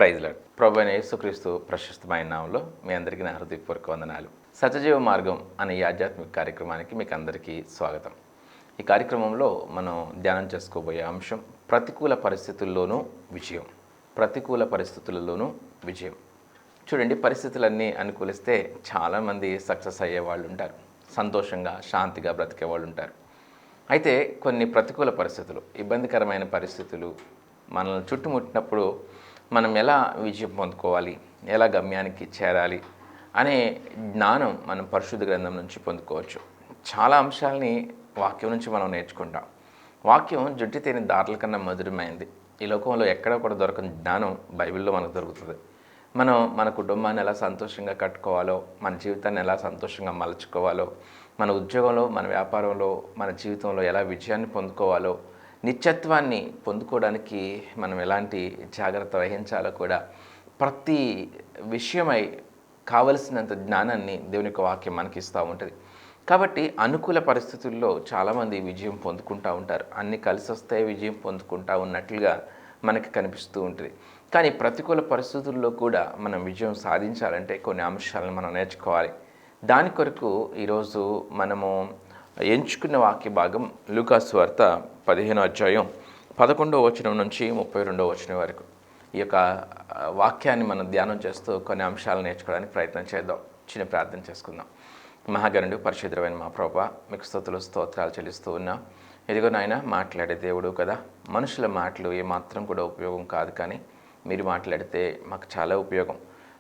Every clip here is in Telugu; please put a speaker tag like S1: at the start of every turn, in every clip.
S1: Praise lord. ప్రభువైన యేసుక్రీస్తు ప్రశస్తమైన నామంలో మీ అందరికీ నా హృదయపూర్వక వందనాలు. సత్యజీవ మార్గం అనే ఈ ఆధ్యాత్మిక కార్యక్రమానికి మీకు అందరికీ స్వాగతం. ఈ కార్యక్రమంలో మనం ధ్యానం చేసుకోబోయే అంశం ప్రతికూల పరిస్థితుల్లోనూ విజయం. ప్రతికూల పరిస్థితులలోనూ విజయం. చూడండి, పరిస్థితులన్నీ అనుకూలిస్తే చాలామంది సక్సెస్ అయ్యే వాళ్ళు ఉంటారు, సంతోషంగా శాంతిగా బ్రతికే వాళ్ళు ఉంటారు. అయితే కొన్ని ప్రతికూల పరిస్థితులు, ఇబ్బందికరమైన పరిస్థితులు మనల్ని చుట్టుముట్టినప్పుడు మనం ఎలా విజయం పొందుకోవాలి, ఎలా గమ్యానికి చేరాలి అనే జ్ఞానం మనం పరిశుద్ధ గ్రంథం నుంచి పొందుకోవచ్చు. చాలా అంశాలని వాక్యం నుంచి మనం నేర్చుకుంటాం. వాక్యం జుట్టి తేనె దారుల కన్నా మధురమైంది. ఈ లోకంలో ఎక్కడ కూడా దొరకని జ్ఞానం బైబిల్లో మనకు దొరుకుతుంది. మనం మన కుటుంబాన్ని ఎలా సంతోషంగా కట్టుకోవాలో, మన జీవితాన్ని ఎలా సంతోషంగా మలుచుకోవాలో, మన ఉద్యోగంలో, మన వ్యాపారంలో, మన జీవితంలో ఎలా విజయాన్ని పొందుకోవాలో, నిత్యత్వాన్ని పొందుకోవడానికి మనం ఎలాంటి జాగ్రత్త వహించాలో కూడా ప్రతి విషయమై కావలసినంత జ్ఞానాన్ని దేవుని యొక్క వాక్యం మనకి ఇస్తూ ఉంటుంది. కాబట్టి అనుకూల పరిస్థితుల్లో చాలామంది విజయం పొందుకుంటూ ఉంటారు. అన్నీ కలిసి వస్తే విజయం పొందుకుంటూ ఉన్నట్లుగా మనకి కనిపిస్తూ ఉంటుంది. కానీ ప్రతికూల పరిస్థితుల్లో కూడా మనం విజయం సాధించాలంటే కొన్ని అంశాలను మనం నేర్చుకోవాలి. దాని కొరకు ఈరోజు మనము ఎంచుకున్న వాక్య భాగం లూకాసు వార్త 15వ అధ్యాయం 11వ వచనం నుంచి 32వ వచనం వరకు. ఈ యొక్క వాక్యాన్ని మనం ధ్యానం చేస్తూ కొన్ని అంశాలు నేర్చుకోవడానికి ప్రయత్నం చేద్దాం. చిన్న ప్రార్థన చేసుకుందాం. మహాగణుడు పరిశుద్ధమైన మా ప్రభువా, మీకు స్తుతులు స్తోత్రాలు చెల్లిస్తూ ఉన్నా. ఇదిగో నాయన, మాట్లాడే దేవుడు కదా. మనుషుల మాటలు ఏమాత్రం కూడా ఉపయోగం కాదు, కానీ మీరు మాట్లాడితే మాకు చాలా ఉపయోగం.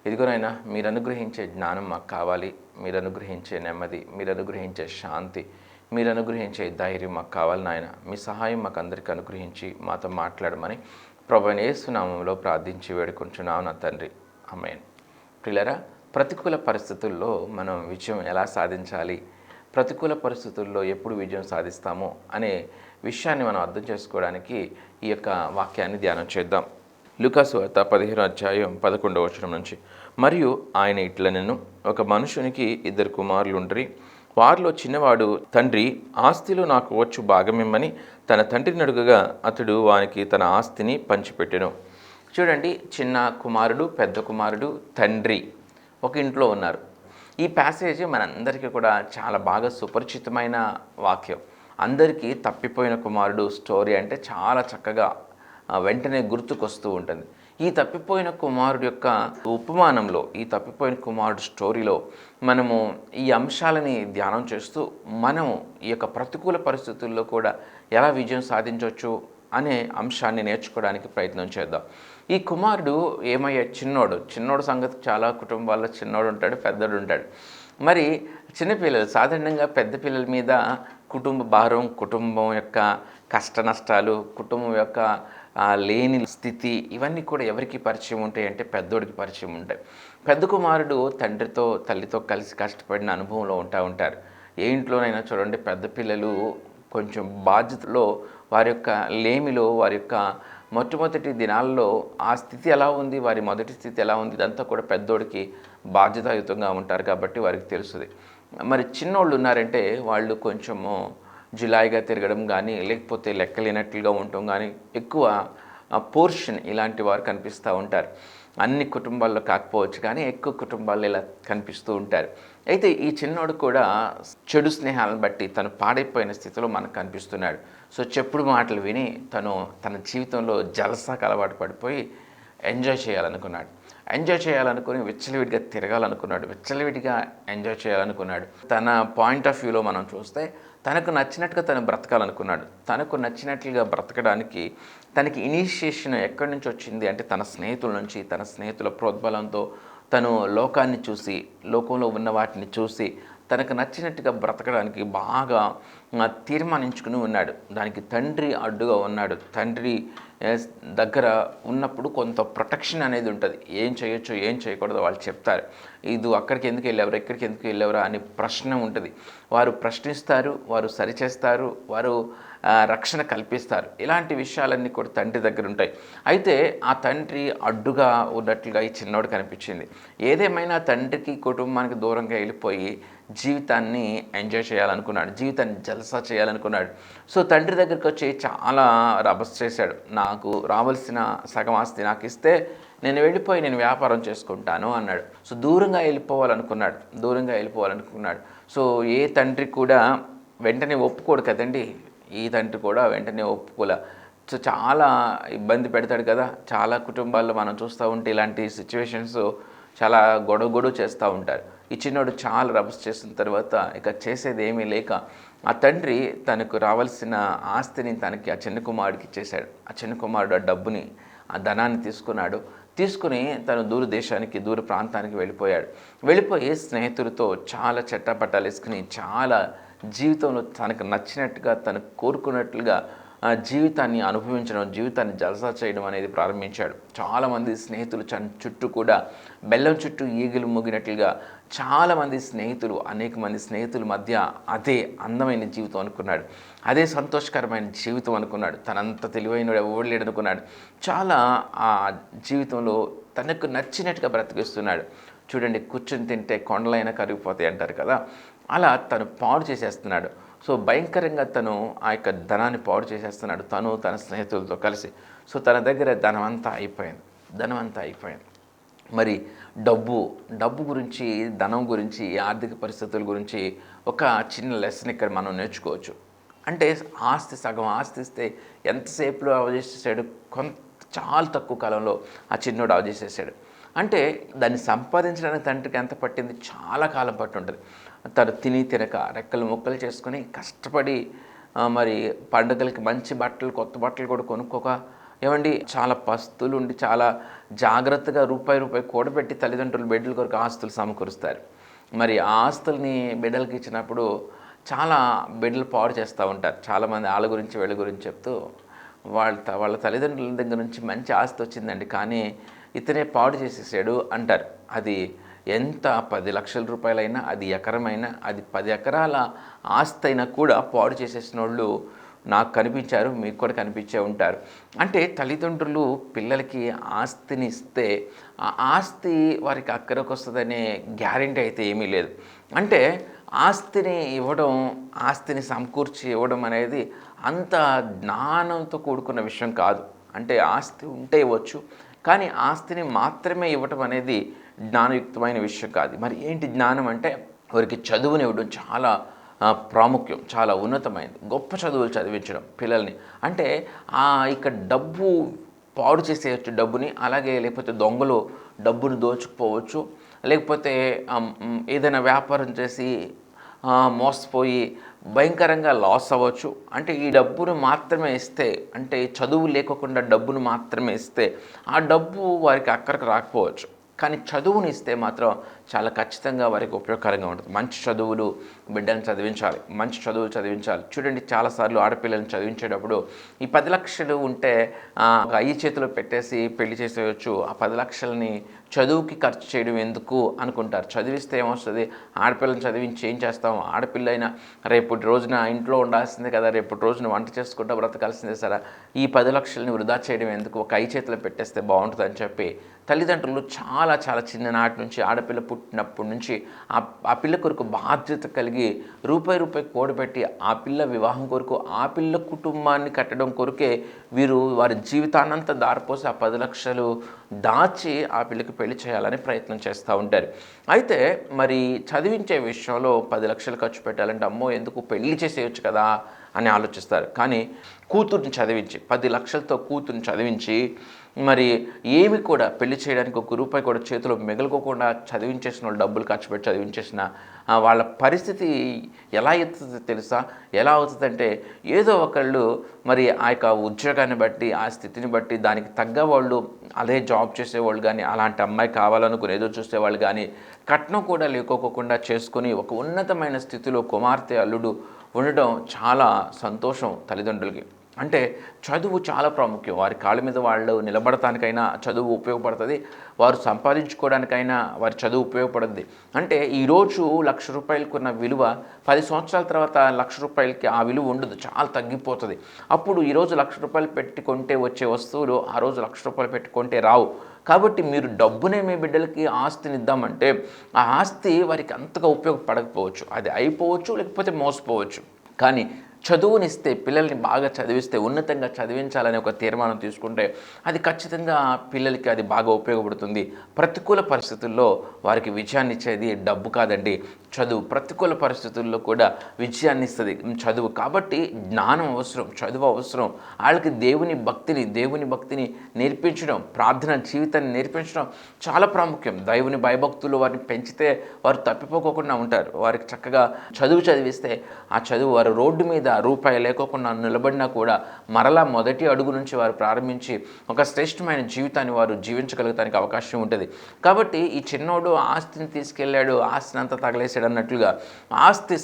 S1: ఇదిగో నాయన, మీరు అనుగ్రహించే జ్ఞానం మాకు కావాలి. మీరు అనుగ్రహించే నెమ్మది, మీరు అనుగ్రహించే శాంతి, మీరు అనుగ్రహించే ధైర్యం మాకు కావాలి నాయన. మీ సహాయం మాకు అందరికీ అనుగ్రహించి మాతో మాట్లాడమని ప్రభువైన యేసు నామములో ప్రార్థించి వేడుకుంటున్నాను నా తండ్రి. ఆమేన్. ప్రియులారా, ప్రతికూల పరిస్థితుల్లో మనం విజయం ఎలా సాధించాలి, ప్రతికూల పరిస్థితుల్లో ఎప్పుడు విజయం సాధిస్తామో అనే విషయాన్ని మనం అర్థం చేసుకోవడానికి ఈ యొక్క వాక్యాన్ని ధ్యానం చేద్దాం. లూకాసు వార్త 15వ అధ్యాయం 11వ వచనం నుంచి. మరియు ఆయన ఇట్లనెను, ఒక మనుషునికి 2 కుమారులు ఉండ్రి. వారిలో చిన్నవాడు, తండ్రి, ఆస్తిలో నాకు వచ్చు భాగమిమ్మని తన తండ్రిని అడుగగా అతడు వానికి తన ఆస్తిని పంచిపెట్టెను. చూడండి, చిన్న కుమారుడు, పెద్ద కుమారుడు, తండ్రి ఒక ఇంట్లో ఉన్నారు. ఈ ప్యాసేజ్ మనందరికీ కూడా చాలా బాగా సుపరిచితమైన వాక్యం. అందరికీ తప్పిపోయిన కుమారుడు స్టోరీ అంటే చాలా చక్కగా వెంటనే గుర్తుకొస్తూ ఉంటుంది. ఈ తప్పిపోయిన కుమారుడు యొక్క ఉపమానంలో, ఈ తప్పిపోయిన కుమారుడు స్టోరీలో మనము ఈ అంశాలని ధ్యానం చేస్తూ మనము ఈ యొక్క ప్రతికూల పరిస్థితుల్లో కూడా ఎలా విజయం సాధించవచ్చు అనే అంశాన్ని నేర్చుకోవడానికి ప్రయత్నం చేద్దాం. ఈ కుమారుడు ఏమయ్యే చిన్నోడు సంగతి చాలా కుటుంబాల్లో చిన్నోడు ఉంటాడు, పెద్దోడు ఉంటాడు. మరి చిన్నపిల్లలు సాధారణంగా పెద్ద పిల్లల మీద కుటుంబ భారం, కుటుంబం యొక్క కష్ట నష్టాలు, కుటుంబం యొక్క లేని స్థితి, ఇవన్నీ కూడా ఎవరికి పరిచయం ఉంటాయి అంటే పెద్దోడికి పరిచయం ఉంటాయి. పెద్ద కుమారుడు తండ్రితో తల్లితో కలిసి కష్టపడిన అనుభవంలో ఉంటారు. ఏ ఇంట్లోనైనా చూడండి, పెద్ద పిల్లలు కొంచెం బాధ్యతలో, వారి యొక్క లేమిలో, వారి యొక్క మొట్టమొదటి దినాల్లో ఆ స్థితి ఎలా ఉంది, వారి మొదటి స్థితి ఎలా ఉంది, ఇదంతా కూడా పెద్దోడికి బాధ్యతాయుతంగా ఉంటారు కాబట్టి వారికి తెలుస్తుంది. మరి చిన్నోళ్ళు ఉన్నారంటే వాళ్ళు కొంచెము జులాయిగా తిరగడం కానీ, లేకపోతే లెక్కలేనట్లుగా ఉండటం కానీ, ఎక్కువ పోర్షన్ ఇలాంటి వారు కనిపిస్తూ ఉంటారు. అన్ని కుటుంబాల్లో కాకపోవచ్చు, కానీ ఎక్కువ కుటుంబాల్లో ఇలా కనిపిస్తూ ఉంటారు. అయితే ఈ చిన్నోడు కూడా చెడు స్నేహాలను బట్టి తను పాడైపోయిన స్థితిలో మనకు కనిపిస్తున్నాడు. సో చెప్పుడు మాటలు విని తన జీవితంలో జలసాకు అలవాటు పడిపోయి ఎంజాయ్ చేయాలనుకుని విచ్చలవిడిగా తిరగాలనుకున్నాడు, విచ్చలవిడిగా ఎంజాయ్ చేయాలనుకున్నాడు. తన పాయింట్ ఆఫ్ వ్యూలో మనం చూస్తే తనకు నచ్చినట్టుగా తను బ్రతకాలనుకున్నాడు. తనకు నచ్చినట్లుగా బ్రతకడానికి తనకి ఇనిషియేషన్ ఎక్కడి నుంచి వచ్చింది అంటే తన స్నేహితుల నుంచి. తన స్నేహితుల ప్రోద్బలంతో తను లోకాన్ని చూసి, లోకంలో ఉన్న వాటిని చూసి తనకు నచ్చినట్టుగా బ్రతకడానికి బాగా తీర్మానించుకుని ఉన్నాడు. దానికి తండ్రి అడ్డుగా ఉన్నాడు. తండ్రి దగ్గర ఉన్నప్పుడు కొంత ప్రొటెక్షన్ అనేది ఉంటుంది. ఏం చేయొచ్చు, ఏం చేయకూడదు వాళ్ళు చెప్తారు. అక్కడికి ఎందుకు వెళ్ళేవరా, ఇక్కడికి ఎందుకు వెళ్ళేవరా అని ప్రశ్న ఉంటుంది. వారు ప్రశ్నిస్తారు, వారు సరిచేస్తారు, వారు రక్షణ కల్పిస్తారు. ఇలాంటి విషయాలన్నీ కూడా తండ్రి దగ్గర ఉంటాయి. అయితే ఆ తండ్రి అడ్డుగా ఉన్నట్లుగా ఈ చిన్నోడు కనిపించింది. ఏదేమైనా తండ్రికి, కుటుంబానికి దూరంగా వెళ్ళిపోయి జీవితాన్ని ఎంజాయ్ చేయాలనుకున్నాడు, జీవితాన్ని జల్సా చేయాలనుకున్నాడు. సో తండ్రి దగ్గరికి వచ్చి చాలా రభస చేశాడు. నాకు రావాల్సిన సగం ఆస్తి నాకు ఇస్తే నేను వెళ్ళిపోయి నేను వ్యాపారం చేసుకుంటాను అన్నాడు. సో దూరంగా వెళ్ళిపోవాలనుకున్నాడు. సో ఏ తండ్రి కూడా వెంటనే ఒప్పుకోడు కదండి. ఈ తండ్రి కూడా వెంటనే ఒప్పుకోలే. సో చాలా ఇబ్బంది పెడతాడు కదా. చాలా కుటుంబాల్లో మనం చూస్తూ ఉంటే ఇలాంటి సిచ్యువేషన్స్ చాలా గొడవ చేస్తూ ఉంటారు. ఈ చిన్నోడు చాలా రభస్ చేసిన తర్వాత ఇక చేసేది ఏమీ లేక ఆ తండ్రి తనకు రావాల్సిన ఆస్తిని తనకి ఆ చిన్న కుమారుడికి ఇచ్చేశాడు. ఆ చిన్న కుమారుడు ఆ డబ్బుని, ఆ ధనాన్ని తీసుకుని తను దూర ప్రాంతానికి వెళ్ళిపోయి స్నేహితులతో చాలా చట్టపట్టాలు వేసుకుని చాలా జీవితంలో తనకు నచ్చినట్టుగా తనకు కోరుకున్నట్లుగా జీవితాన్ని అనుభవించడం, జీవితాన్ని జలసా చేయడం అనేది ప్రారంభించాడు. చాలామంది స్నేహితులు చుట్టూ కూడా బెల్లం చుట్టూ ఈగలు మూగినట్లుగా అనేక మంది స్నేహితుల మధ్య అదే అందమైన జీవితం అనుకున్నాడు, అదే సంతోషకరమైన జీవితం అనుకున్నాడు. తనంత తెలివైన ఎవరు లేడనుకున్నాడు. చాలా ఆ జీవితంలో తనకు నచ్చినట్టుగా బ్రతికిస్తున్నాడు. చూడండి, కూర్చొని తింటే కొండలైనా కరిగిపోతాయి అంటారు కదా. అలా తను పాడు చేసేస్తున్నాడు. సో భయంకరంగా తను ఆ యొక్క ధనాన్ని పాడు చేసేస్తున్నాడు, తన స్నేహితులతో కలిసి. సో తన దగ్గర ధనం అంతా అయిపోయింది. మరి డబ్బు గురించి, ధనం గురించి, ఆర్థిక పరిస్థితుల గురించి ఒక చిన్న లెసన్ ఇక్కడ మనం నేర్చుకోవచ్చు. అంటే సగం ఆస్తి ఇస్తే ఎంతసేపులో అవజేసేసాడు, చాలా తక్కువ కాలంలో ఆ చిన్నోడు అవజేసేసాడు. అంటే దాన్ని సంపాదించడానికి తండ్రికి ఎంత పట్టింది, చాలా కాలం పట్టుంటుంది. తను తినక రెక్కలు ముక్కలు చేసుకొని కష్టపడి మరి పండుగలకి మంచి బట్టలు, కొత్త బట్టలు కూడా కొనుక్కోక, ఏమండి చాలా పస్తులు ఉండి చాలా జాగ్రత్తగా రూపాయి కూడబెట్టి తల్లిదండ్రులు బిడ్డల కొరకు ఆస్తులు సమకూరుస్తారు. మరి ఆ ఆస్తుల్ని బిడ్డలకి ఇచ్చినప్పుడు చాలా బిడ్డలు పాడు చేస్తూ ఉంటారు. చాలామంది వాళ్ళ గురించి వీళ్ళ గురించి చెప్తూ వాళ్ళ తల్లిదండ్రుల దగ్గర నుంచి మంచి ఆస్తి వచ్చిందండి, కానీ ఇతనే పాడు చేసేసాడు అంటారు. అది ఎంత 10 లక్షల రూపాయలైనా, అది ఎకరమైనా, అది 10 ఎకరాల ఆస్తి అయినా కూడా పాడు చేసేసిన వాళ్ళు నాకు కనిపించారు, మీకు కూడా కనిపించే ఉంటారు. అంటే తల్లిదండ్రులు పిల్లలకి ఆస్తిని ఇస్తే ఆ ఆస్తి వారికి అక్కడికి వస్తుందనే గ్యారెంటీ అయితే ఏమీ లేదు. అంటే ఆస్తిని సమకూర్చి ఇవ్వడం అనేది అంత జ్ఞానంతో కూడుకున్న విషయం కాదు. అంటే ఆస్తి ఉంటే ఇవ్వచ్చు, కానీ ఆస్తిని మాత్రమే ఇవ్వటం అనేది జ్ఞానయుక్తమైన విషయం కాదు. మరి ఏంటి జ్ఞానం అంటే, వారికి చదువుని ఇవ్వడం చాలా ప్రాముఖ్యం, చాలా ఉన్నతమైనది. గొప్ప చదువులు చదివించడం పిల్లల్ని. అంటే ఇక్కడ డబ్బు పాడు చేసేయచ్చు డబ్బుని, అలాగే లేకపోతే దొంగలు డబ్బును దోచుకుపోవచ్చు, లేకపోతే ఏదైనా వ్యాపారం చేసి మోసపోయి భయంకరంగా లాస్ అవ్వచ్చు. అంటే ఈ డబ్బును మాత్రమే ఇస్తే, అంటే చదువు లేకోకుండా డబ్బును మాత్రమే ఇస్తే ఆ డబ్బు వారికి అక్కడికి రాకపోవచ్చు. కానీ చదువుని ఇస్తే మాత్రం చాలా ఖచ్చితంగా వారికి ఉపయోగకరంగా ఉంటుంది. మంచి చదువులు బిడ్డలను చదివించాలి. చూడండి, చాలాసార్లు ఆడపిల్లలను చదివించేటప్పుడు ఈ 10 లక్షలు ఉంటే ఒక అయ్యి చేతిలో పెట్టేసి పెళ్లి చేసేయచ్చు. ఆ 10 లక్షలని చదువుకి ఖర్చు చేయడం ఎందుకు అనుకుంటారు. చదివిస్తే ఏమొస్తుంది, ఆడపిల్లని చదివించి ఏం చేస్తాం, ఆడపిల్ల అయినా రేపటి రోజున ఇంట్లో ఉండాల్సిందే కదా, రేపటి రోజున వంట చేసుకుంటూ బ్రతకాల్సిందే సరే, ఈ 10 లక్షలని వృధా చేయడం ఎందుకు, ఒక అయ్యి చేతిలో పెట్టేస్తే బాగుంటుందని చెప్పి తల్లిదండ్రులు చాలా చాలా చిన్ననాటి నుంచి, ఆడపిల్ల పుట్టినప్పటి నుంచి ఆ పిల్ల కొరకు బాధ్యత కలిగి రూపాయి కూడబెట్టి ఆ పిల్ల వివాహం కొరకు, ఆ పిల్ల కుటుంబాన్ని కట్టడం కొరకే వారి జీవితాన్నంతా దారిపోసి ఆ 10 లక్షలు దాచి ఆ పిల్లకి పెళ్లి చేయాలని ప్రయత్నం చేస్తూ ఉంటారు. అయితే మరి చదివించే విషయంలో 10 లక్షలు ఖర్చు పెట్టాలంటే అమ్మో ఎందుకు, పెళ్లి చేసేయచ్చు కదా అని ఆలోచిస్తారు. కానీ కూతుర్ని చదివించి 10 లక్షలతో కూతుర్ని చదివించి మరి ఏమి కూడా పెళ్లి చేయడానికి ఒక రూపాయి కూడా చేతిలో మిగలుకోకుండా చదివించేసిన వాళ్ళు, డబ్బులు ఖర్చు పెట్టి చదివించేసిన వాళ్ళ పరిస్థితి ఎలా అవుతుందో తెలుసా? ఎలా అవుతుందంటే, ఏదో ఒకళ్ళు మరి ఆ యొక్క ఉద్యోగాన్ని బట్టి, ఆ స్థితిని బట్టి దానికి తగ్గ వాళ్ళు అదే జాబ్ చేసేవాళ్ళు కానీ, అలాంటి అమ్మాయి కావాలనుకుని ఏదో చూసేవాళ్ళు కానీ, కట్నం కూడా లేకోకుండా చేసుకొని ఒక ఉన్నతమైన స్థితిలో కుమార్తె అల్లుడు ఉండడం చాలా సంతోషం తల్లిదండ్రులకి. అంటే చదువు చాలా ప్రాముఖ్యం. వారి కాళ్ళ మీద వాళ్ళు నిలబడటానికైనా చదువు ఉపయోగపడుతుంది, వారు సంపాదించుకోవడానికైనా వారి చదువు ఉపయోగపడుతుంది. అంటే ఈరోజు ₹1,00,000 ఉన్న విలువ 10 సంవత్సరాల తర్వాత ₹1,00,000కి ఆ విలువ ఉండదు, చాలా తగ్గిపోతుంది. అప్పుడు ఈరోజు ₹1,00,000 పెట్టి కొంటే వచ్చే వస్తువులు ఆ రోజు ₹1,00,000 పెట్టి కొంటే రావు. కాబట్టి మీరు డబ్బునే మీ బిడ్డలకి ఆస్తిని ఇద్దామంటే ఆ ఆస్తి వారికి అంతగా ఉపయోగపడకపోవచ్చు, అది అయిపోవచ్చు, లేకపోతే మోసపోవచ్చు. కానీ చదువునిస్తే, పిల్లల్ని బాగా చదివిస్తే, ఉన్నతంగా చదివించాలని ఒక తీర్మానం తీసుకుంటే అది ఖచ్చితంగా పిల్లలకి అది బాగా ఉపయోగపడుతుంది. ప్రతికూల పరిస్థితుల్లో వారికి విజయాన్ని ఇచ్చేది డబ్బు కాదండి, చదువు. ప్రతికూల పరిస్థితుల్లో కూడా విజయాన్ని ఇస్తుంది చదువు. కాబట్టి జ్ఞానం అవసరం, చదువు అవసరం. వాళ్ళకి దేవుని భక్తిని నేర్పించడం, ప్రార్థన జీవితాన్ని నేర్పించడం చాలా ప్రాముఖ్యం. దేవుని భయభక్తులు వారిని పెంచితే వారు తప్పిపోకుండా ఉంటారు. వారికి చక్కగా చదువు చదివిస్తే ఆ చదువు వారు రోడ్డు మీద రూపాయి లేకోకుండా నిలబడినా కూడా మరలా మొదటి అడుగు నుంచి వారు ప్రారంభించి ఒక శ్రేష్టమైన జీవితాన్ని వారు జీవించగలగడానికి అవకాశం ఉంటుంది. కాబట్టి ఈ చిన్నోడు ఆస్తిని తీసుకెళ్ళాడు, ఆస్తిని అంతా తగలేసాడు అన్నట్లుగా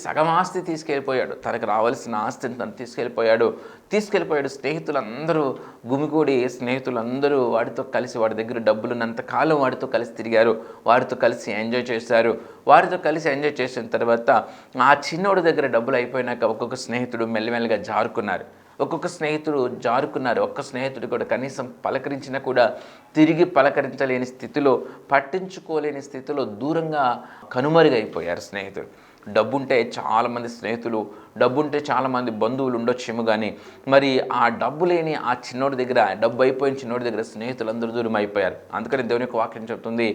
S1: సగం ఆస్తి తీసుకెళ్ళిపోయాడు. తనకు రావాల్సిన ఆస్తిని తను తీసుకెళ్ళిపోయాడు. స్నేహితులందరూ గుమిగూడి, స్నేహితులందరూ వాడితో కలిసి వాడి దగ్గర డబ్బులున్నంతకాలం వాడితో కలిసి తిరిగారు, వారితో కలిసి ఎంజాయ్ చేశారు. వారితో కలిసి ఎంజాయ్ చేసిన తర్వాత ఆ చిన్నోడి దగ్గర డబ్బులు అయిపోయినాక ఒక్కొక్క స్నేహితుడు మెల్లమెల్లగా జారుకున్నారు. ఒక్క స్నేహితుడు కూడా కనీసం పలకరించినా కూడా తిరిగి పలకరించలేని స్థితిలో, పట్టించుకోలేని స్థితిలో దూరంగా కనుమరుగైపోయారు స్నేహితులు. డబ్బుంటే చాలామంది స్నేహితులు, డబ్బుంటే చాలామంది బంధువులు ఉండొచ్చేమో, కానీ మరి ఆ డబ్బు లేని ఆ చిన్నోడి దగ్గర, డబ్బు అయిపోయిన చిన్నోడి దగ్గర స్నేహితులందరూ దూరం అయిపోయారు. అందుకని దేవుని యొక్క వాక్యం చెప్తుంది,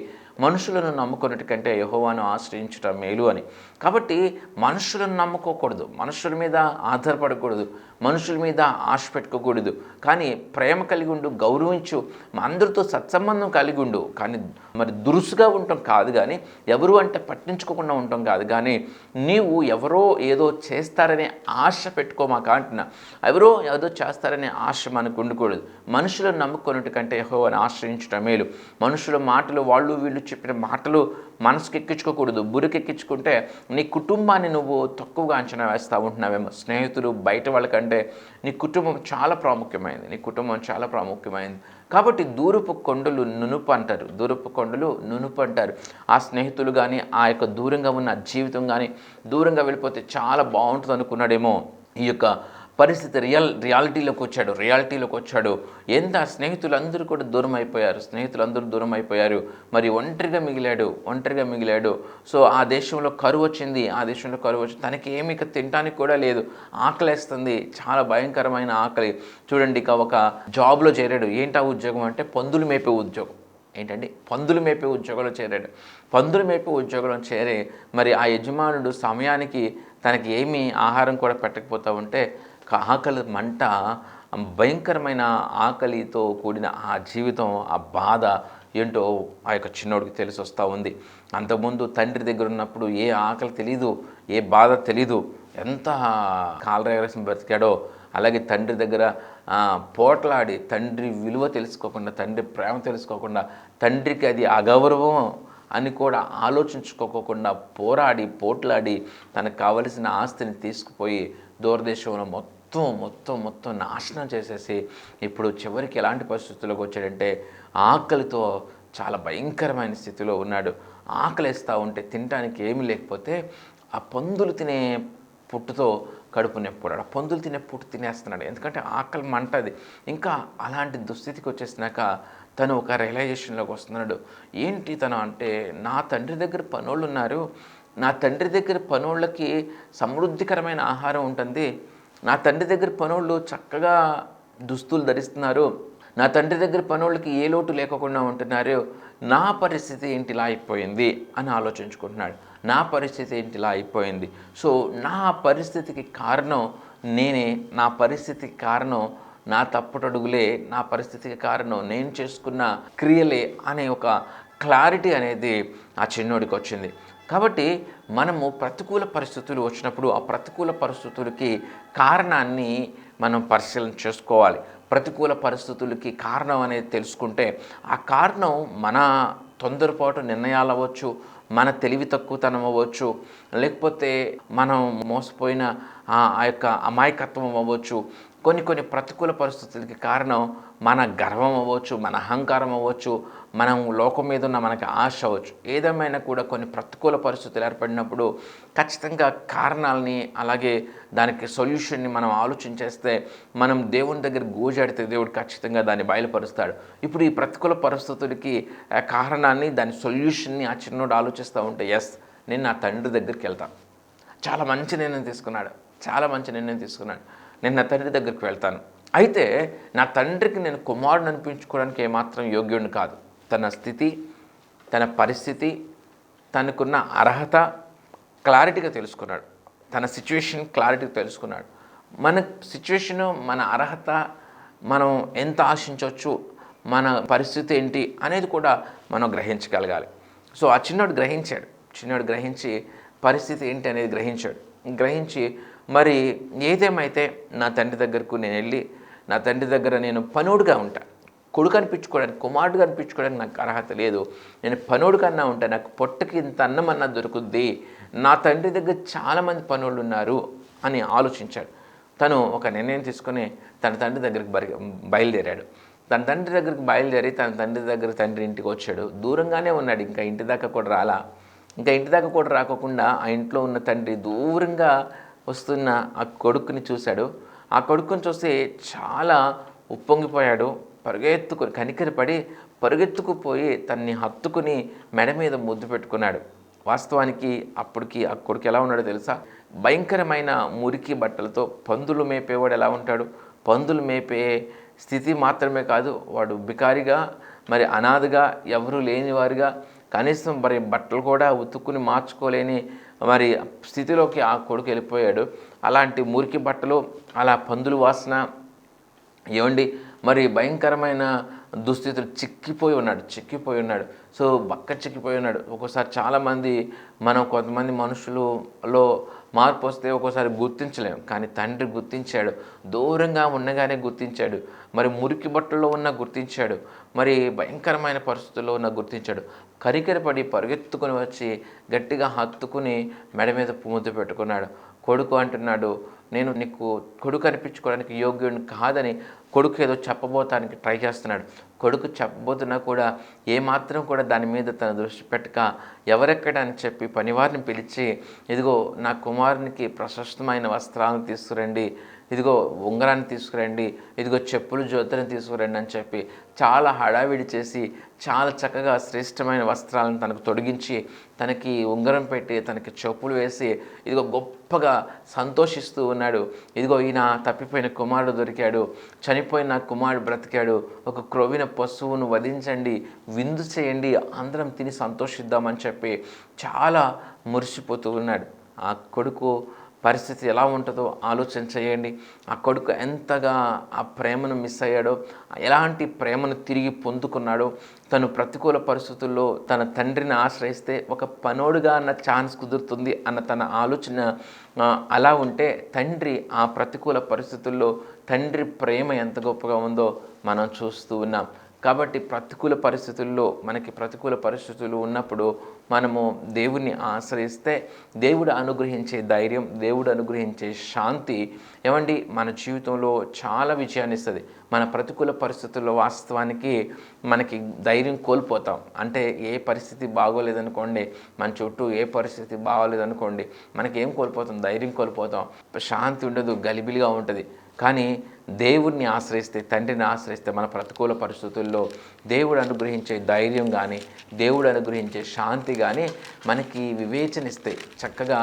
S1: మనుషులను నమ్ముకున్నట్టు కంటే యెహోవాను ఆశ్రయించుట మేలు అని. కాబట్టి మనుషులను నమ్ముకోకూడదు, మనుషుల మీద ఆధారపడకూడదు, మనుషుల మీద ఆశ పెట్టుకోకూడదు. కానీ ప్రేమ కలిగి ఉండు, గౌరవించు, అందరితో సత్సంబంధం కలిగి ఉండు. కానీ మరి దురుసుగా ఉండటం కాదు, కానీ ఎవరు అంటే పట్టించుకోకుండా ఉండటం కాదు, కానీ నీవు ఎవరో ఏదో చేస్తారనే ఆశ పెట్టుకోమాక అంటున్నా. ఎవరో ఏదో చేస్తారనే ఆశ మనకు ఉండకూడదు. మనుషులను నమ్ముకున్నట్టు కంటే యెహోవాను ఆశ్రయించటం మేలు. మనుషుల మాటలు, వాళ్ళు వీళ్ళు చెప్పిన మాటలు మనసుకు ఎక్కించుకోకూడదు. బురికెక్కించుకుంటే నీ కుటుంబాన్ని నువ్వు తక్కువగా అంచనా వేస్తూ ఉంటున్నావేమో. స్నేహితులు, బయట వాళ్ళకంటే నీ కుటుంబం చాలా ప్రాముఖ్యమైనది. కాబట్టి దూరపు కొండలు నునుపు అంటారు. ఆ స్నేహితులు కానీ, ఆ యొక్క దూరంగా ఉన్న జీవితం కానీ దూరంగా వెళ్ళిపోతే చాలా బాగుంటుంది అనుకున్నాడేమో. ఈ యొక్క పరిస్థితి రియాలిటీలోకి వచ్చాడు. ఎంత స్నేహితులందరూ కూడా దూరం అయిపోయారు. మరి ఒంటరిగా మిగిలాడు. సో ఆ దేశంలో కరువు వచ్చింది. తనకి ఏమి తినడానికి కూడా లేదు, ఆకలేస్తుంది, చాలా భయంకరమైన ఆకలి. చూడండి, ఇక ఒక జాబ్లో చేరాడు. ఏంటా ఉద్యోగం అంటే పందులు మేపే ఉద్యోగం. పందులు మేపే ఉద్యోగంలో చేరి మరి ఆ యజమానుడు సమయానికి తనకి ఏమీ ఆహారం కూడా పెట్టకపోతూ ఉంటే ఆకలి మంట, భయంకరమైన ఆకలితో కూడిన ఆ జీవితం, ఆ బాధ ఏంటో ఆ యొక్క చిన్నోడికి తెలిసి వస్తూ ఉంది. అంతకుముందు తండ్రి దగ్గర ఉన్నప్పుడు ఏ ఆకలి తెలీదు, ఏ బాధ తెలీదు, ఎంత కాలరేగరేసిన బ్రతికాడో. అలాగే తండ్రి దగ్గర పోట్లాడి, తండ్రి విలువ తెలుసుకోకుండా, తండ్రి ప్రేమ తెలుసుకోకుండా, తండ్రికి అది అగౌరవం అని కూడా ఆలోచించుకోకుండా పోట్లాడి తనకు కావలసిన ఆస్తిని తీసుకుపోయి దూరదేశంలో మొత్తం నాశనం చేసేసి ఇప్పుడు చివరికి ఎలాంటి పరిస్థితుల్లోకి వచ్చాడంటే ఆకలితో చాలా భయంకరమైన స్థితిలో ఉన్నాడు. ఆకలిస్తూ ఉంటే తినడానికి ఏమీ లేకపోతే ఆ పందులు తినే పుట్టుతో కడుపు నొప్పుడాడు. పందులు తినే పుట్టు తినేస్తున్నాడు, ఎందుకంటే ఆకలి మంటది. ఇంకా అలాంటి దుస్థితికి వచ్చేసినాక తను ఒక రియలైజేషన్లోకి వస్తున్నాడు. ఏంటి తను అంటే, నా తండ్రి దగ్గర పనోళ్ళు ఉన్నారు, నా తండ్రి దగ్గర పనోళ్ళకి సమృద్ధికరమైన ఆహారం ఉంటుంది, నా తండ్రి దగ్గర పనోళ్ళు చక్కగా దుస్తులు ధరిస్తున్నారు, నా తండ్రి దగ్గర పనోళ్ళకి ఏ లోటు లేకుండా ఉంటున్నారు, నా పరిస్థితి ఏంటి ఇలా అయిపోయింది అని ఆలోచించుకుంటున్నాడు. నా పరిస్థితి ఏంటి ఇలా అయిపోయింది, సో నా పరిస్థితికి కారణం నేనే, నా పరిస్థితికి కారణం నా తప్పుటడుగులే, నా పరిస్థితికి కారణం నేను చేసుకున్న క్రియలే అనే ఒక క్లారిటీ అనేది ఆ చిన్నోడికి వచ్చింది. కాబట్టి మనము ప్రతికూల పరిస్థితులు వచ్చినప్పుడు ఆ ప్రతికూల పరిస్థితులకి కారణాన్ని మనం పరిశీలన చేసుకోవాలి. ప్రతికూల పరిస్థితులకి కారణం అనేది తెలుసుకుంటే ఆ కారణం మన తొందరపాటు నిర్ణయాలు అవ్వచ్చు, మన తెలివి తక్కువతనం అవ్వచ్చు, లేకపోతే మనం మోసపోయిన ఆ యొక్క అమాయకత్వం అవ్వచ్చు. కొన్ని ప్రతికూల పరిస్థితులకి కారణం మన గర్వం అవ్వచ్చు, మన అహంకారం అవ్వచ్చు, మనం లోకం మీద ఉన్న మనకి ఆశ అవ్వచ్చు. ఏదేమైనా కూడా కొన్ని ప్రతికూల పరిస్థితులు ఏర్పడినప్పుడు ఖచ్చితంగా కారణాలని, అలాగే దానికి సొల్యూషన్ని మనం ఆలోచించేస్తే, మనం దేవుని దగ్గర గోజాడితే దేవుడు ఖచ్చితంగా దాన్ని బయలుపరుస్తాడు. ఇప్పుడు ఈ ప్రతికూల పరిస్థితులకి కారణాన్ని, దాని సొల్యూషన్ని ఆ చిన్నోడు ఆలోచిస్తూ ఉంటే, ఎస్, నేను నా తండ్రి దగ్గరికి వెళ్తాను. చాలా మంచి నిర్ణయం తీసుకున్నాడు. చాలా మంచి నిర్ణయం తీసుకున్నాడు. నేను నా తండ్రి దగ్గరికి వెళ్తాను. అయితే నా తండ్రికి నేను కుమారుని అనిపించుకోవడానికి ఏమాత్రం యోగ్యుడిని కాదు. తన స్థితి, తన పరిస్థితి, తనకున్న అర్హత క్లారిటీగా తెలుసుకున్నాడు. తన సిచ్యువేషన్ క్లారిటీగా తెలుసుకున్నాడు. మన సిచ్యువేషను, మన అర్హత, మనం ఎంత ఆశించవచ్చు, మన పరిస్థితి ఏంటి అనేది కూడా మనం గ్రహించగలగాలి. సో ఆ చిన్నోడు గ్రహించాడు. చిన్నోడు గ్రహించి పరిస్థితి ఏంటి అనేది గ్రహించి మరి ఏదేమైతే నా తండ్రి దగ్గరకు నేను వెళ్ళి నా తండ్రి దగ్గర నేను పనోడుగా ఉంటాను. కొడుకు అనిపించుకోవడానికి, కుమారుడుగా అనిపించుకోవడానికి నాకు అర్హత లేదు. నేను పనోడు కన్నా ఉంటాను. నాకు పొట్టకి ఇంత అన్నం అన్నా దొరుకుద్ది. నా తండ్రి దగ్గర చాలామంది పనోళ్ళు ఉన్నారు అని ఆలోచించాడు. తను ఒక నిర్ణయం తీసుకొని తన తండ్రి దగ్గరికి బయలుదేరాడు. తన తండ్రి దగ్గరికి బయలుదేరి తన తండ్రి ఇంటికి వచ్చాడు. దూరంగానే ఉన్నాడు, ఇంకా ఇంటి దాకా కూడా రాకోకుండా ఆ ఇంట్లో ఉన్న తండ్రి దూరంగా వస్తున్న ఆ కొడుకుని చూశాడు. ఆ కొడుకుని చూసి చాలా ఉప్పొంగిపోయాడు. కనికరపడి పరుగెత్తుకుపోయి తన్ని హత్తుకుని మెడ మీద ముద్దు పెట్టుకున్నాడు. వాస్తవానికి అప్పటికి ఆ కొడుకు ఎలా ఉన్నాడో తెలుసా? భయంకరమైన మురికి బట్టలతో, పందులు మేపేవాడు ఎలా ఉంటాడు? పందులు మేపే స్థితి మాత్రమే కాదు, వాడు బికారిగా, మరి అనాథగా, ఎవరు లేనివారుగా, కనీసం మరి బట్టలు కూడా ఉతుక్కుని మార్చుకోలేని మరి స్థితిలోకి ఆ కొడుకు వెళ్ళిపోయాడు. అలాంటి మురికి బట్టలు, అలా పందులు వాసన, ఏమండి మరి భయంకరమైన దుస్థితులు, చిక్కిపోయి ఉన్నాడు. సో చిక్కిపోయి ఉన్నాడు. ఒక్కోసారి చాలామంది కొంతమంది మనుషులలో మార్పు వస్తే ఒక్కోసారి గుర్తించలేము, కానీ తండ్రి గుర్తించాడు. దూరంగా ఉండగానే గుర్తించాడు. మరి మురికి బట్టల్లో గుర్తించాడు. మరి భయంకరమైన పరిస్థితుల్లో గుర్తించాడు. కరికరపడి పరుగెత్తుకుని వచ్చి గట్టిగా హత్తుకుని మెడ మీద ముద్దు పెట్టుకున్నాడు. కొడుకు అంటున్నాడు, నేను నీకు కొడుకు అనిపించుకోవడానికి యోగ్యుడిని కాదని కొడుకు ఏదో చెప్పబోతానికి ట్రై చేస్తున్నాడు. కొడుకు చెప్పబోతున్నా కూడా ఏమాత్రం కూడా దాని మీద తన దృష్టి పెట్టక, ఎవరెక్కడ అని చెప్పి పనివారిని పిలిచి, ఇదిగో నా కుమారునికి ప్రశస్తమైన వస్త్రాలను తీసుకురండి, ఇదిగో ఉంగరాన్ని తీసుకురండి, ఇదిగో చెప్పులు జోతని తీసుకురండి అని చెప్పి చాలా హడావిడి చేసి చాలా చక్కగా శ్రేష్టమైన వస్త్రాలను తనకు తొడిగించి, తనకి ఉంగరం పెట్టి, తనకి చెప్పులు వేసి, ఇదిగో గొప్పగా సంతోషిస్తూ ఉన్నాడు. ఇదిగో ఈయన తప్పిపోయిన కుమారుడు దొరికాడు, చనిపోయిన కుమారుడు బ్రతికాడు, ఒక క్రొవ్విన పశువును వధించండి, విందు చేయండి, అందరం తిని సంతోషిద్దామని చెప్పి చాలా మురిసిపోతూ ఉన్నాడు. ఆ కొడుకు పరిస్థితి ఎలా ఉంటుందో ఆలోచన చేయండి. ఆ కొడుకు ఎంతగా ఆ ప్రేమను మిస్ అయ్యాడో, ఎలాంటి ప్రేమను తిరిగి పొందుకున్నాడో, తను ప్రతికూల పరిస్థితుల్లో తన తండ్రిని ఆశ్రయిస్తే ఒక పనోడుగా అన్న ఛాన్స్ కుదురుతుంది అన్న తన ఆలోచన అలా ఉంటే, తండ్రి ఆ ప్రతికూల పరిస్థితుల్లో తండ్రి ప్రేమ ఎంత గొప్పగా ఉందో మనం చూస్తూ ఉన్నాం. కాబట్టి మనకి ప్రతికూల పరిస్థితులు ఉన్నప్పుడు మనము దేవుణ్ణి ఆశ్రయిస్తే దేవుడు అనుగ్రహించే ధైర్యం, దేవుడు అనుగ్రహించే శాంతి ఏమండి మన జీవితంలో చాలా విజయాన్ని ఇస్తుంది. మన ప్రతికూల పరిస్థితుల్లో వాస్తవానికి మనకి ధైర్యం కోల్పోతాం. అంటే ఏ పరిస్థితి బాగోలేదనుకోండి, మన చుట్టూ ఏ పరిస్థితి బాగోలేదనుకోండి, మనకేం కోల్పోతాం? ధైర్యం కోల్పోతాం, శాంతి ఉండదు, గలిబిలిగా ఉంటుంది. కానీ దేవుడిని ఆశ్రయిస్తే, తండ్రిని ఆశ్రయిస్తే మన ప్రతికూల పరిస్థితుల్లో దేవుడు అనుగ్రహించే ధైర్యం కానీ, దేవుడు అనుగ్రహించే శాంతి కానీ మనకి వివేచన ఇస్తాయి. చక్కగా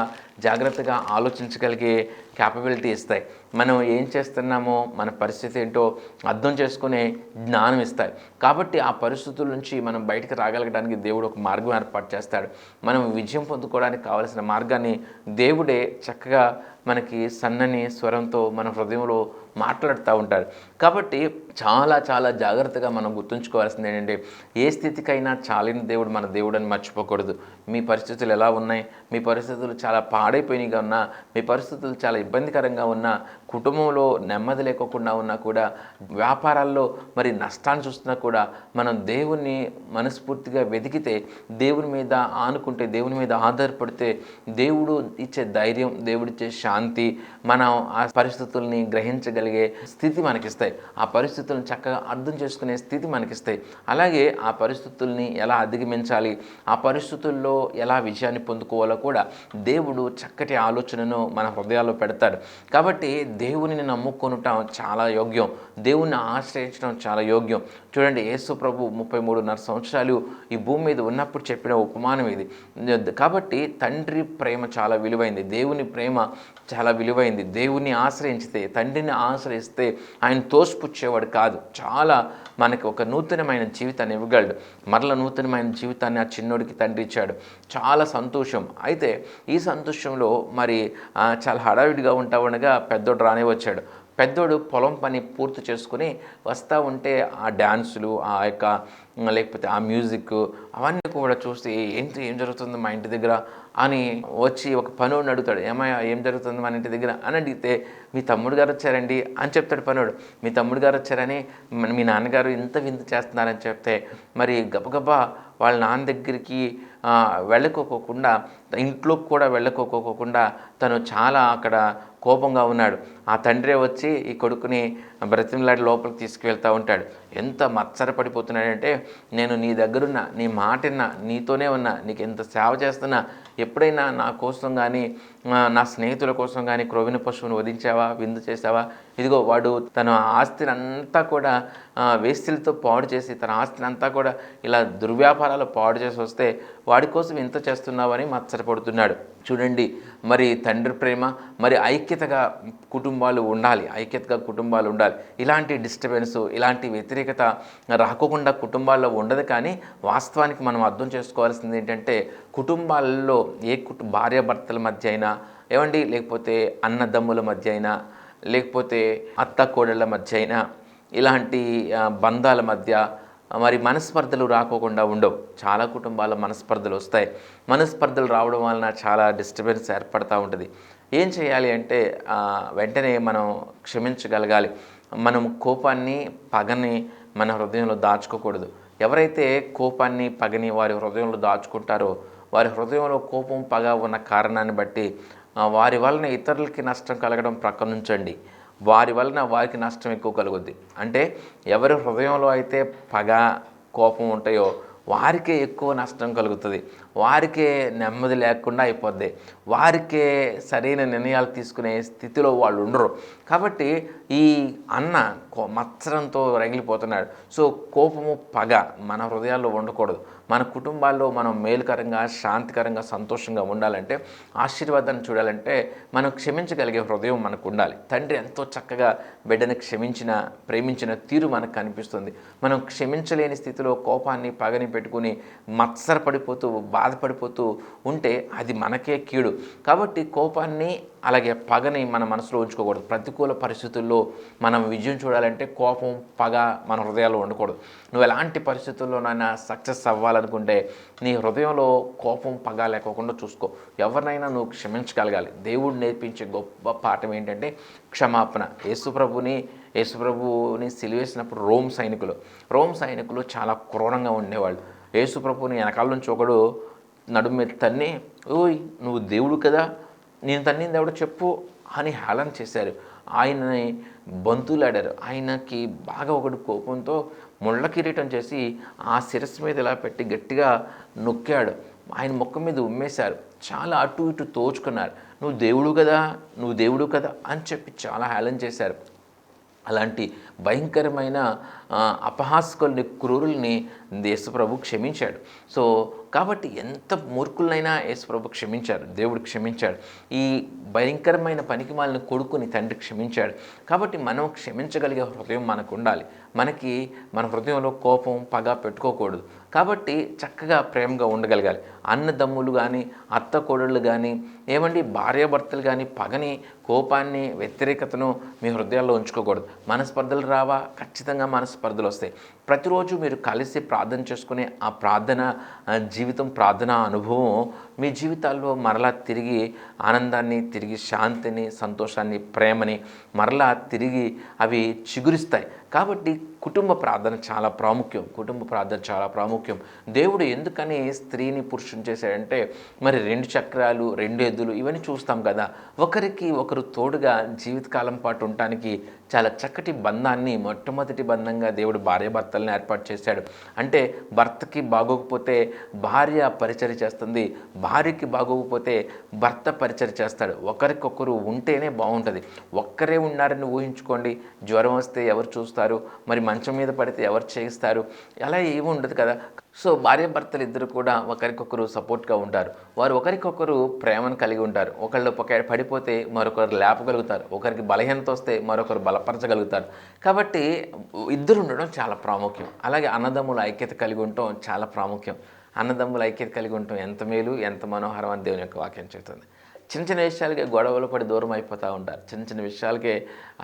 S1: జాగ్రత్తగా ఆలోచించగలిగే క్యాపబిలిటీ ఇస్తాయి. మనం ఏం చేస్తున్నామో, మన పరిస్థితి ఏంటో అర్థం చేసుకునే జ్ఞానం ఇస్తాయి. కాబట్టి ఆ పరిస్థితుల నుంచి మనం బయటకు రాగలగడానికి దేవుడు ఒక మార్గం ఏర్పాటు చేస్తాడు. మనం విజయం పొందుకోవడానికి కావలసిన మార్గాన్ని దేవుడే చక్కగా మనకి సన్నని స్వరంతో మన హృదయంలో మాట్లాడుతూ ఉంటారు. కాబట్టి చాలా చాలా జాగ్రత్తగా మనం గుర్తుంచుకోవాల్సింది ఏంటంటే, ఏ స్థితికైనా చాలిన దేవుడు మన దేవుడు అని మర్చిపోకూడదు. మీ పరిస్థితులు ఎలా ఉన్నాయి, మీ పరిస్థితులు చాలా పాడైపోయినగా ఉన్నా, మీ పరిస్థితులు చాలా ఇబ్బందికరంగా ఉన్నా, కుటుంబంలో నెమ్మది లేకోకుండా ఉన్నా కూడా, వ్యాపారాల్లో మరి నష్టాన్ని చూస్తున్నా కూడా, మనం దేవుణ్ణి మనస్ఫూర్తిగా వెతికితే, దేవుని మీద ఆనుకుంటే, దేవుని మీద ఆధారపడితే, దేవుడు ఇచ్చే ధైర్యం, దేవుడిచ్చే శాంతి, మనం ఆ పరిస్థితుల్ని గ్రహించగలిగే స్థితి మనకిస్తాయి. ఆ పరిస్థితులు పరిస్థితులను చక్కగా అర్థం చేసుకునే స్థితి మనకిస్తాయి. అలాగే ఆ పరిస్థితుల్ని ఎలా అధిగమించాలి, ఆ పరిస్థితుల్లో ఎలా విజయాన్ని పొందుకోవాలో కూడా దేవుడు చక్కటి ఆలోచనను మన హృదయాల్లో పెడతాడు. కాబట్టి దేవునిని నమ్ముకొనటం చాలా యోగ్యం, దేవుణ్ణి ఆశ్రయించడం చాలా యోగ్యం. చూడండి, యేసు ప్రభు 33.5 సంవత్సరాలు ఈ భూమి మీద ఉన్నప్పుడు చెప్పిన ఉపమానం ఇది. కాబట్టి తండ్రి ప్రేమ చాలా విలువైంది, దేవుని ప్రేమ చాలా విలువైంది. దేవుని ఆశ్రయించితే, తండ్రిని ఆశ్రయిస్తే ఆయన తోసిపుచ్చేవాడు కాదు. చాలా మనకి ఒక నూతనమైన జీవితాన్ని ఇవ్వగలడు. మరల నూతనమైన జీవితాన్ని ఆ చిన్నోడికి తండ్రి ఇచ్చాడు. చాలా సంతోషం. అయితే ఈ సంతోషంలో మరి చాలా హడావిడిగా ఉంటా ఉండగా పెద్దోడు రానే వచ్చాడు. పెద్దోడు పొలం పని పూర్తి చేసుకుని వస్తూ ఉంటే ఆ డ్యాన్సులు, ఆ యొక్క లేకపోతే ఆ మ్యూజిక్ అవన్నీ కూడా చూసి ఏం జరుగుతుంది మా ఇంటి దగ్గర అని వచ్చి ఒక పనోడిని అడుగుతాడు, ఏమయ్యా ఏం జరుగుతుంది మన ఇంటి దగ్గర అని అడిగితే, మీ తమ్ముడు గారు వచ్చారండి అని చెప్తాడు పనోడు. మీ తమ్ముడు గారు వచ్చారని మీ నాన్నగారు ఇంత వింత చేస్తున్నారని చెప్తే మరి గబగబా వాళ్ళ నాన్న దగ్గరికి వెళ్ళకోకుండా, ఇంట్లోకి కూడా వెళ్ళకోకుండా తను చాలా అక్కడ కోపంగా ఉన్నాడు. ఆ తండ్రే వచ్చి ఈ కొడుకుని బ్రతిమలాడి లోపలికి తీసుకువెళ్తూ ఉంటాడు. ఎంత మత్సరపడిపోతున్నాడంటే, నేను నీ దగ్గరున్నా, నీ మాటిన్నా, నీతోనే ఉన్నా, నీకు ఎంత సేవ చేస్తున్నా, ఎప్పుడైనా నా కోసం కానీ నా స్నేహితుల కోసం కానీ క్రొవ్విన పశువును వధించావా, విందు చేసావా? ఇదిగో వాడు తన ఆస్తిని అంతా కూడా వేస్తిలతో పాడు చేసి, తన ఆస్తిని అంతా కూడా ఇలా దుర్వ్యాపారాలు పాడు చేసి వస్తే వాడి కోసం ఇంత చేస్తున్నావని మత్సరపడుతున్నాడు. చూడండి, మరి తండ్రి ప్రేమ, మరి ఐక్యతగా కుటుంబాలు ఉండాలి, ఇలాంటి డిస్టర్బెన్స్, ఇలాంటి వ్యతిరేకత రాకోకుండా కుటుంబాల్లో ఉండదు. కానీ వాస్తవానికి మనం అర్థం చేసుకోవాల్సింది ఏంటంటే, కుటుంబాలలో భార్యాభర్తల మధ్య అయినా ఏమండి, లేకపోతే అన్నదమ్ముల మధ్య అయినా, లేకపోతే అత్త కోడళ్ళ మధ్య అయినా, ఇలాంటి బంధాల మధ్య మరి మనస్పర్ధలు రాకోకుండా ఉండవు. చాలా కుటుంబాల మనస్పర్ధలు వస్తాయి. మనస్పర్ధలు రావడం వలన చాలా డిస్టర్బెన్స్ ఏర్పడుతూ ఉంటుంది. ఏం చేయాలి అంటే వెంటనే మనం క్షమించగలగాలి. మనం కోపాన్ని, పగని మన హృదయంలో దాచుకోకూడదు. ఎవరైతే కోపాన్ని, పగని వారి హృదయంలో దాచుకుంటారో, వారి హృదయంలో కోపం, పగ ఉన్న కారణాన్ని బట్టి వారి వలన ఇతరులకి నష్టం కలగడం ప్రక్కనుంచండి. వారి వలన వారికి నష్టం ఎక్కువ కలుగుద్ది. అంటే ఎవరి హృదయంలో అయితే పగ, కోపం ఉంటాయో వారికే ఎక్కువ నష్టం కలుగుతుంది, వారికే నెమ్మది లేకుండా అయిపోద్ది, వారికే సరైన నిర్ణయాలు తీసుకునే స్థితిలో వాళ్ళు ఉండరు. కాబట్టి ఈ అన్న మత్సరంతో రగిలిపోతున్నాడు. సో కోపము, పగ మన హృదయాల్లో ఉండకూడదు. మన కుటుంబాల్లో మనం మేలుకరంగా, శాంతికరంగా, సంతోషంగా ఉండాలంటే, ఆశీర్వాదాన్ని చూడాలంటే మనం క్షమించగలిగే హృదయం మనకు ఉండాలి. తండ్రి ఎంతో చక్కగా బిడ్డని ప్రేమించిన తీరు మనకు కనిపిస్తుంది. మనం క్షమించలేని స్థితిలో కోపాన్ని, పగని పెట్టుకుని మత్సరపడిపోతూ, బాధపడిపోతూ ఉంటే అది మనకే కీడు. కాబట్టి కోపాన్ని, అలాగే పగని మన మనసులో ఉంచుకోకూడదు. ప్రతికూల పరిస్థితుల్లో మనం విజయం చూడాలంటే కోపం, పగ మన హృదయాల్లో ఉండకూడదు. నువ్వు ఎలాంటి పరిస్థితుల్లోనైనా సక్సెస్ అవ్వాలనుకుంటే నీ హృదయంలో కోపం, పగ లేకోకుండా చూసుకో. ఎవరినైనా నువ్వు క్షమించగలగాలి. దేవుడు నేర్పించే గొప్ప పాఠం ఏంటంటే క్షమాపణ. యేసుప్రభుని సిలువేసినప్పుడు రోమ్ సైనికులు చాలా క్రూరంగా ఉండేవాళ్ళు. యేసుప్రభుని వెనకాల నుంచి ఒకడు నడుము మీద తన్ని, ఓయ్ నువ్వు దేవుడు కదా, నేను తన్నింది ఎవడో చెప్పు అని హేళన చేశారు. ఆయనని బంతులాడారు. ఆయనకి బాగా ఒకటి కోపంతో ముళ్ళ కిరీటం చేసి ఆ శిరస్సు మీద ఇలా పెట్టి గట్టిగా నొక్కాడు. ఆయన ముఖం మీద ఉమ్మేశారు. చాలా అటు ఇటు తోచుకున్నారు. నువ్వు దేవుడు కదా అని చెప్పి చాలా హేళన చేశారు. అలాంటి భయంకరమైన అపహాస్కుల్ని, క్రూరుల్ని యేసుప్రభు క్షమించాడు. సో కాబట్టి ఎంత మూర్ఖులనైనా యేసుప్రభు క్షమించారు, దేవుడు క్షమించాడు. ఈ భయంకరమైన పనికిమాలిన కొడుకుని తండ్రి క్షమించాడు. కాబట్టి మనం క్షమించగలిగే హృదయం మనకు ఉండాలి. మన హృదయంలో కోపం, పగ పెట్టుకోకూడదు. కాబట్టి చక్కగా ప్రేమగా ఉండగలగాలి. అన్నదమ్ములు కానీ, అత్త కోడళ్ళు కానీ, భార్యాభర్తలు కానీ పగని, కోపాన్ని, వ్యతిరేకతను మీ హృదయాల్లో ఉంచుకోకూడదు. మనస్పర్ధలు రావా? ఖచ్చితంగా మనస్పర్ధలు వస్తాయి. ప్రతిరోజు మీరు కలిసి ప్రార్థన చేసుకునే ఆ ప్రార్థన జీవితం, ప్రార్థన అనుభవం మీ జీవితాల్లో మరలా తిరిగి ఆనందాన్ని, తిరిగి శాంతిని, సంతోషాన్ని, ప్రేమని మరలా తిరిగి అవి చిగురిస్తాయి. కాబట్టి కుటుంబ ప్రార్థన చాలా ప్రాముఖ్యం. కుటుంబ ప్రార్థన చాలా ప్రాముఖ్యం. దేవుడు ఎందుకని స్త్రీని పురుషుని చేశాడంటే, మరి 2 చక్రాలు 2 ఎద్దులు ఇవన్నీ చూస్తాం కదా, ఒకరికి ఒకరు తోడుగా జీవితకాలం పాటు ఉండటానికి చాలా చక్కటి బంధాన్ని, మొట్టమొదటి బంధంగా దేవుడు భార్యాభర్తలను ఏర్పాటు చేశాడు. అంటే భర్తకి బాగోకపోతే భార్య పరిచర్య చేస్తుంది, భార్యకి బాగోకపోతే భర్త పరిచర్య చేస్తాడు. ఒకరికొకరు ఉంటేనే బాగుంటుంది. ఒక్కరే ఉన్నారని ఊహించుకోండి, జ్వరం వస్తే ఎవరు చూస్తారు, మరి మంచం మీద పడితే ఎవరు చేయిస్తారు, అలా ఏమి ఉండదు కదా. సో భార్యాభర్తలు ఇద్దరు కూడా ఒకరికొకరు సపోర్ట్గా ఉంటారు. వారు ఒకరికొకరు ప్రేమను కలిగి ఉంటారు. ఒకళ్ళు పడిపోతే మరొకరు లేపగలుగుతారు, ఒకరికి బలహీనత వస్తే మరొకరు బలపరచగలుగుతారు. కాబట్టి ఇద్దరు ఉండడం చాలా ప్రాముఖ్యం. అలాగే అన్నదమ్ముల ఐక్యత కలిగి ఉండటం చాలా ప్రాముఖ్యం. అన్నదమ్ముల ఐక్యత కలిగి ఉండటం ఎంత మేలు, ఎంత మనోహరం అని దేవుని యొక్క వాక్యం చెబుతుంది. చిన్న చిన్న విషయాలకే గొడవలు పడి దూరం అయిపోతూ ఉంటారు. చిన్న చిన్న విషయాలకే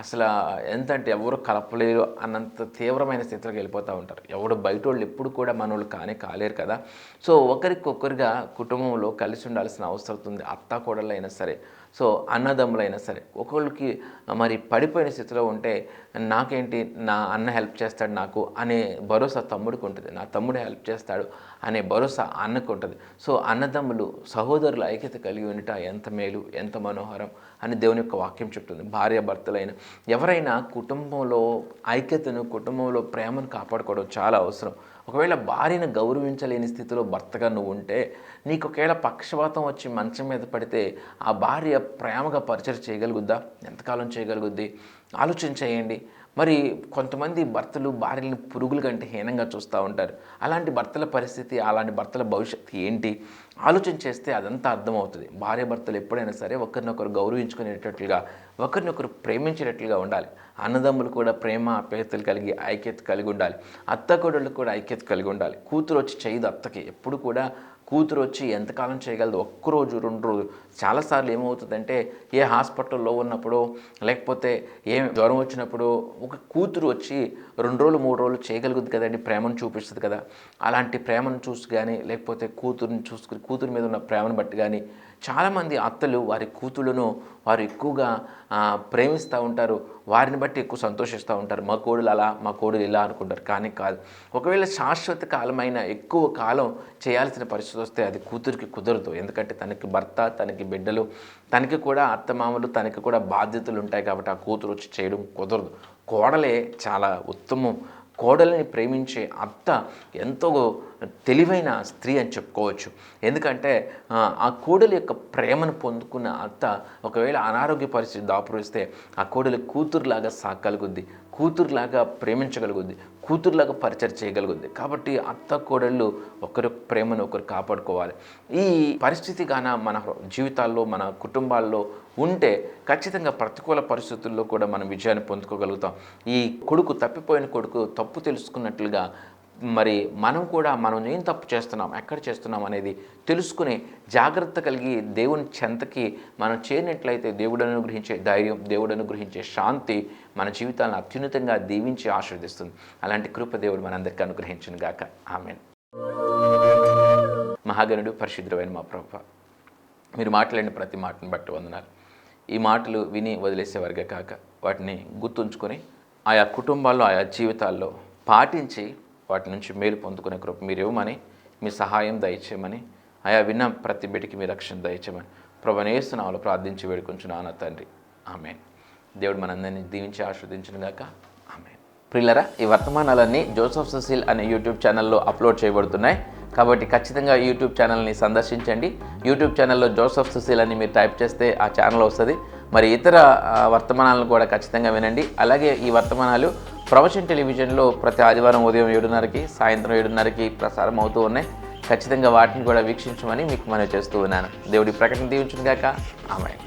S1: అసలు ఎంతంటే ఎవరు కలపలేరు అన్నంత తీవ్రమైన స్థితిలోకి వెళ్ళిపోతూ ఉంటారు. ఎవడు బయట వాళ్ళు ఎప్పుడు కూడా మనోళ్ళు కాలేరు కదా. సో ఒకరికొకరుగా కుటుంబంలో కలిసి ఉండాల్సిన అవసరం ఉంది. అత్త కోడళ్ళైనా సరే, సో అన్నదమ్ములైనా సరే, ఒకళ్ళకి మరి పడిపోయిన స్థితిలో ఉంటే నాకేంటి, నా అన్న హెల్ప్ చేస్తాడు నాకు అనే భరోసా తమ్ముడికి ఉంటుంది, నా తమ్ముడు హెల్ప్ చేస్తాడు అనే భరోసా అన్నకు ఉంటుంది. సో అన్నదమ్ములు సహోదరుల ఐక్యత కలిగి ఉండట ఎంత మేలు, ఎంత మనోహరం అని దేవుని యొక్క వాక్యం చెప్తుంది. భార్యాభర్తలైన ఎవరైనా కుటుంబంలో ఐక్యతను, కుటుంబంలో ప్రేమను కాపాడుకోవడం చాలా అవసరం. ఒకవేళ భార్యను గౌరవించలేని స్థితిలో భర్తగా నువ్వు ఉంటే, నీకు ఒకవేళ పక్షవాతం వచ్చి మంచం మీద పడితే ఆ భార్య ప్రేమగా పరిచయం చేయగలుగుద్దా? ఎంతకాలం చేయగలుగుద్ది? ఆలోచన చేయండి. మరి కొంతమంది భర్తలు భార్యలను పురుగుల కంటే హీనంగా చూస్తూ ఉంటారు. అలాంటి భర్తల పరిస్థితి, అలాంటి భర్తల భవిష్యత్తు ఏంటి ఆలోచన చేస్తే అదంతా అర్థమవుతుంది. భార్యాభర్తలు ఎప్పుడైనా సరే ఒకరినొకరు గౌరవించుకునేటట్లుగా, ఒకరినొకరు ప్రేమించేటట్లుగా ఉండాలి. అన్నదమ్ములు కూడా ప్రేమ ఆప్యాయతలు కలిగి ఐక్యత కలిగి ఉండాలి. అత్తకోడళ్ళు కూడా ఐక్యత కలిగి ఉండాలి. కూతురు వచ్చి చేయదు అత్తకి. ఎప్పుడు కూడా కూతురు వచ్చి ఎంతకాలం చేయగలదు? ఒక్కరోజు 2 రోజులు. చాలాసార్లు ఏమవుతుందంటే, ఏ హాస్పిటల్లో ఉన్నప్పుడు, లేకపోతే ఏ జ్వరం వచ్చినప్పుడు ఒక కూతురు వచ్చి 2 రోజులు 3 రోజులు చేయగలుగుతుంది కదండి, ప్రేమను చూపిస్తుంది కదా. అలాంటి ప్రేమను చూసి కానీ, లేకపోతే కూతురు మీద ఉన్న ప్రేమను బట్టి కానీ చాలామంది అత్తలు వారి కూతుళ్ళను వారు ఎక్కువగా ప్రేమిస్తూ ఉంటారు. వారిని బట్టి ఎక్కువ సంతోషిస్తూ ఉంటారు. మా కోడలు అలా, మా కోడలు ఇలా అనుకుంటారు. కానీ కాదు. ఒకవేళ శాశ్వత కాలమైన ఎక్కువ కాలం చేయాల్సిన పరిస్థితి వస్తే అది కూతురికి కుదరదు. ఎందుకంటే తనకి భర్త, తనకి బిడ్డలు, తనకి కూడా అత్తమామలు, తనకి కూడా బాధ్యతలు ఉంటాయి. కాబట్టి ఆ కూతురు వచ్చి చేయడం కుదరదు. కోడలే చాలా ఉత్తమం. కోడలిని ప్రేమించే అత్త ఎంతో తెలివైన స్త్రీ అని చెప్పుకోవచ్చు. ఎందుకంటే ఆ కోడలి యొక్క ప్రేమను పొందుకున్న అత్త ఒకవేళ అనారోగ్య పరిస్థితి దాపురిస్తే ఆ కోడలి కూతురులాగా సాకగలుగుద్ది, కూతురులాగా ప్రేమించగలుగుద్ది, కూతురులాగా పరిచయం చేయగలుగుద్ది. కాబట్టి అత్త కోడళ్ళు ఒకరి ప్రేమను ఒకరు కాపాడుకోవాలి. ఈ పరిస్థితి గాన మన జీవితాల్లో, మన కుటుంబాల్లో ఉంటే ఖచ్చితంగా ప్రతికూల పరిస్థితుల్లో కూడా మనం విజయాన్ని పొందుకోగలుగుతాం. ఈ తప్పిపోయిన కొడుకు తప్పు తెలుసుకున్నట్లుగా మరి మనం కూడా మనం ఏం తప్పు చేస్తున్నాం, ఎక్కడ చేస్తున్నాం అనేది తెలుసుకుని జాగ్రత్త కలిగి దేవుని చెంతకి మనం చేరినట్లయితే దేవుడు అనుగ్రహించే ధైర్యం, దేవుడు అనుగ్రహించే శాంతి మన జీవితాలను అత్యున్నతంగా దీవించి ఆశీర్వదిస్తుంది. అలాంటి కృప దేవుడు మనందరికీ అనుగ్రహించును గాక. ఆమేన్. మహాగణుడు పరిశుద్ధుడైన మా ప్రభువా, మీరు మాట్లాడిన ప్రతి మాటను బట్టి వందనాలు. ఈ మాటలు విని వదిలేసేవారుగా కాక వాటిని గుర్తుంచుకొని ఆయా కుటుంబాల్లో, ఆయా జీవితాల్లో పాటించి వాటి నుంచి మేలు పొందుకునే కృప మీరు ఇవ్వమని, మీ సహాయం దయచేయమని, ఆయా విన్న ప్రతి బిడ్డకి మీ రక్షణ దయచేయమని ప్రభువైన యేసు నామములో ప్రార్థించి వేడుకొంచున్నాను తండ్రి. ఆమేన్. దేవుడు మనందరినీ దీవించి ఆశీర్వదించును గాక. ఆమేన్. ప్రియులారా, ఈ వర్తమానాలన్నీ జోసెఫ్ సుశీల్ అనే యూట్యూబ్ ఛానల్లో అప్లోడ్ చేయబడుతున్నాయి. కాబట్టి ఖచ్చితంగా యూట్యూబ్ ఛానల్ని సందర్శించండి. యూట్యూబ్ ఛానల్లో జోసెఫ్ సుశీల్ అని మీరు టైప్ చేస్తే ఆ ఛానల్ వస్తుంది. మరి ఇతర వర్తమానాలను కూడా ఖచ్చితంగా వినండి. అలాగే ఈ వర్తమానాలు ప్రవచన్ టెలివిజన్లో ప్రతి ఆదివారం ఉదయం 7:30కి, సాయంత్రం 7:30కి ప్రసారం అవుతూ ఉన్నాయి. ఖచ్చితంగా వాటిని కూడా వీక్షించమని మీకు మనవి చేస్తూ ఉన్నాను. దేవుడి ప్రకటన దీవించును గాక. ఆమేన్.